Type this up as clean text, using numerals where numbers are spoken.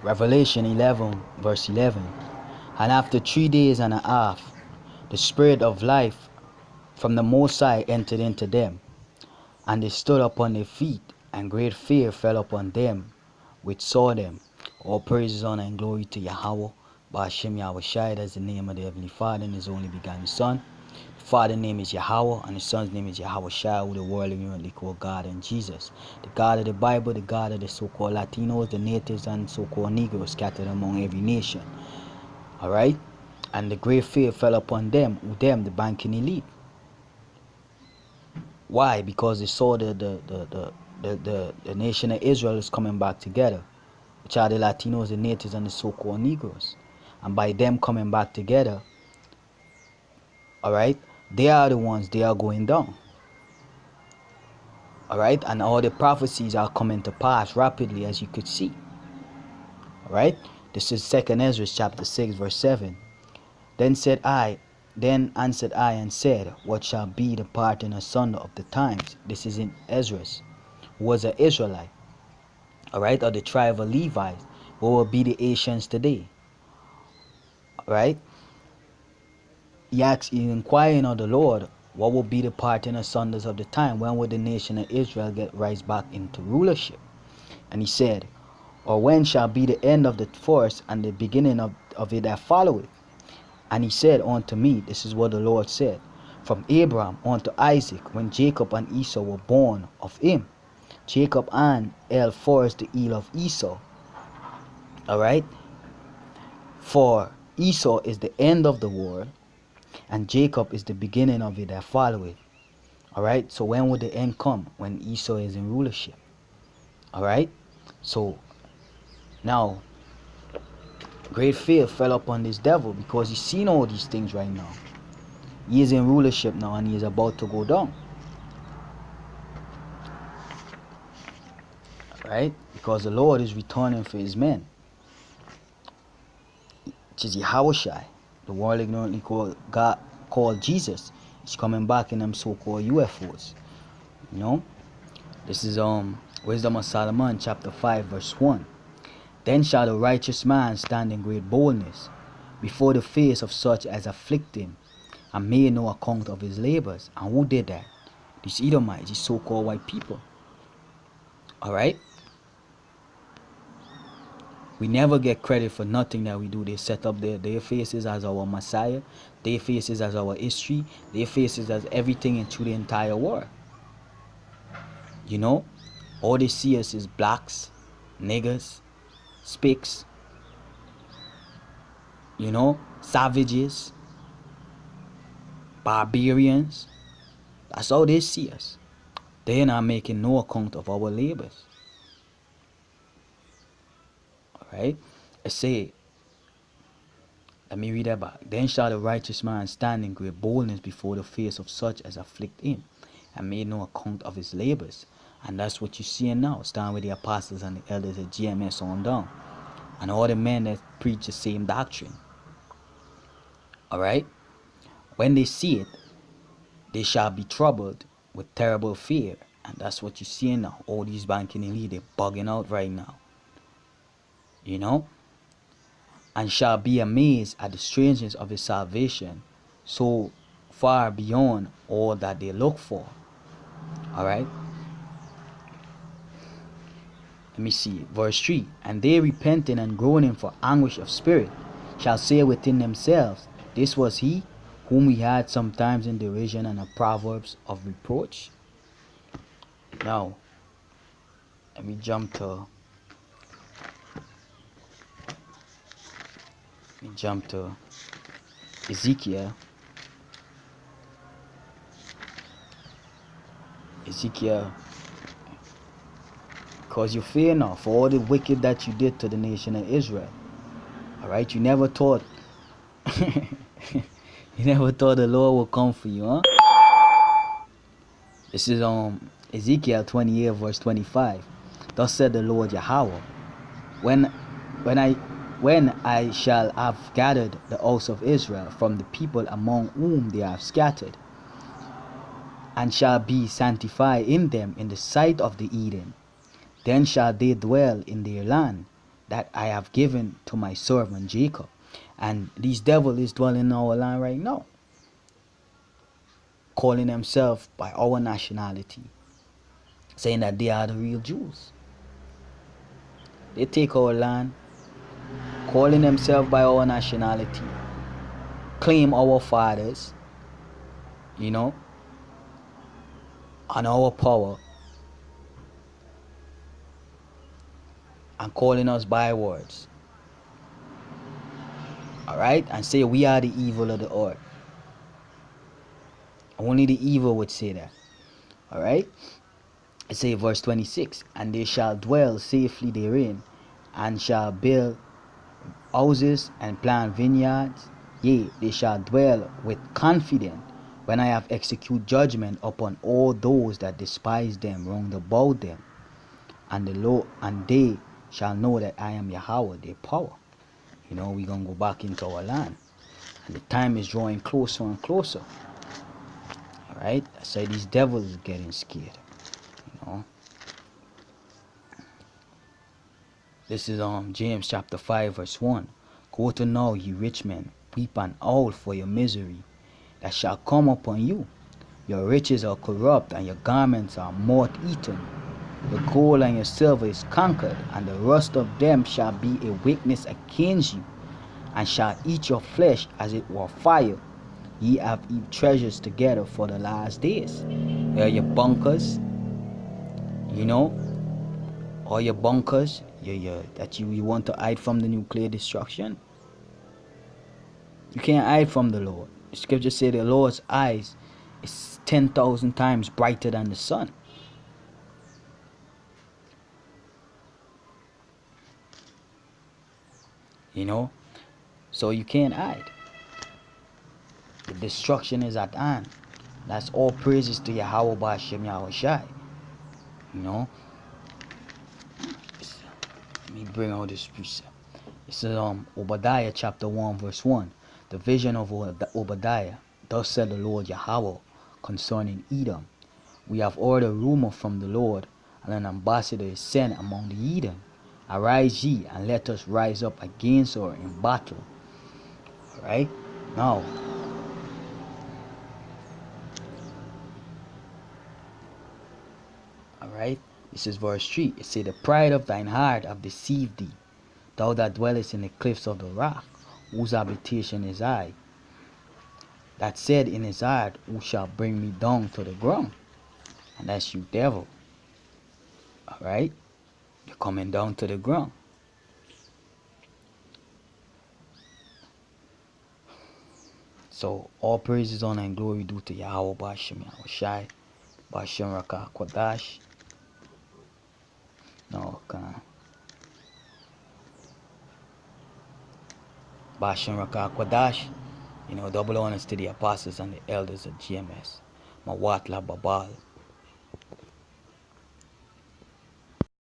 Revelation 11 verse 11. And after 3 days and a half, the Spirit of life from the Most High entered into them, and they stood upon their feet, and great fear fell upon them which saw them. All praises, honor, and glory to Yahweh, Ba'ashem Yahushai, that's the name of the Heavenly Father and His only begotten Son. The Father's name is Yahweh, and the Son's name is Yahushai, who the world ignorantly call God and Jesus. The God of the Bible, the God of the so-called Latinos, the natives, and so-called Negroes scattered among every nation. Alright? And the great fear fell upon them, the banking elite. Why? Because they saw the nation of Israel is coming back together, which are the Latinos, the natives, and the so-called Negroes. And by them coming back together, alright, they are the ones, they are going down. Alright, and all the prophecies are coming to pass rapidly, as you could see. Alright, this is 2nd Ezra chapter 6 verse 7. Then answered I and said, what shall be the parting asunder of the times? This is in Ezra, who was an Israelite, alright, of the tribe of Levi. What will be the Asians today? Alright, he inquiring of the Lord, what will be the parting asunders of the time? When will the nation of Israel rise back into rulership? And he said, or when shall be the end of the forest and the beginning of it that followeth? And he said unto me, this is what the Lord said, from Abraham unto Isaac, when Jacob and Esau were born of him. Jacob and El forest the heel of Esau. Alright? For Esau is the end of the world, and Jacob is the beginning of it that followeth. Alright? So when will the end come? When Esau is in rulership. Alright? So now, great fear fell upon this devil because he's seen all these things right now. He is in rulership now, and he is about to go down. Right? Because the Lord is returning for his men, which is Yahushai, the world ignorantly called Jesus. He's coming back in them so-called UFOs. You know? This is Wisdom of Solomon chapter 5 verse 1. Then shall the righteous man stand in great boldness before the face of such as afflict him, and made no account of his labors. And who did that? These Edomites, these so-called white people. Alright? We never get credit for nothing that we do. They set up their faces as our Messiah, their faces as our history, their faces as everything into the entire world. You know? All they see us is blacks, niggers, spicks, you know, savages, barbarians. That's how they see us. They're not making no account of our labors. Alright? I say, let me read that back. Then shall the righteous man stand in great boldness before the face of such as afflict him, and made no account of his labors. And that's what you're seeing now. Stand with the apostles and the elders at GMS on down, and all the men that preach the same doctrine. Alright? When they see it, they shall be troubled with terrible fear. And that's what you're seeing now. All these banking elite, they're bugging out right now. You know? And shall be amazed at the strangeness of his salvation, so far beyond all that they look for. Alright? Let me see. Verse 3. And they repenting and groaning for anguish of spirit shall say within themselves, this was he whom we had sometimes in derision and a proverbs of reproach. Now, let me jump to Ezekiel. Because you fear now for all the wicked that you did to the nation of Israel. Alright, you never thought you never thought the Lord would come for you, huh? This is Ezekiel 28 verse 25. Thus said the Lord Yahweh, when I shall have gathered the house of Israel from the people among whom they have scattered, and shall be sanctified in them in the sight of the Eden, then shall they dwell in their land, that I have given to my servant Jacob. And these devils is dwelling in our land right now, calling themselves by our nationality, saying that they are the real Jews. They take our land, calling themselves by our nationality, claim our fathers, you know, and our power, and calling us by words. Alright? And say we are the evil of the earth. Only the evil would say that. Alright? It say verse 26, and they shall dwell safely therein, and shall build houses and plant vineyards. Yea, they shall dwell with confidence when I have executed judgment upon all those that despise them round about them. And they shall know that I am Yahweh, their power. You know, we're gonna go back into our land. And the time is drawing closer and closer. Alright? I say these devils are getting scared. You know. This is James chapter 5 verse 1. Go to now, ye rich men, weep and howl for your misery that shall come upon you. Your riches are corrupt, and your garments are moth-eaten. Your gold and your silver is conquered, and the rust of them shall be a witness against you, and shall eat your flesh as it were fire. Ye have heaped treasures together for the last days. There are your bunkers, you know, all your bunkers, that you want to hide from the nuclear destruction. You can't hide from the Lord. The scripture say the Lord's eyes is 10,000 times brighter than the sun. You know, so you can't hide. The destruction is at hand. That's all praises to Yahweh Ba'ashem Yahushai. You know, let me bring out this precept. This is Obadiah chapter 1 verse 1. The vision of Obadiah. Thus said the Lord Yahweh concerning Edom. We have heard a rumor from the Lord, and an ambassador is sent among the Edom. Arise ye, and let us rise up against her in battle. Alright? Now, alright? This is verse 3. It says, the pride of thine heart have deceived thee, thou that dwellest in the cliffs of the rock, whose habitation is I. That said in his heart, who shall bring me down to the ground? And that's you, devil. Alright? You're coming down to the ground. So all praises, honor, and glory due to Yahweh Ba'ashem Yahushai, Ba'ashem Rakah Kwadash. No, Ba'ashem Rakah Kwadash. You know, double honors to the apostles and the elders of GMS. Mawatla Babal.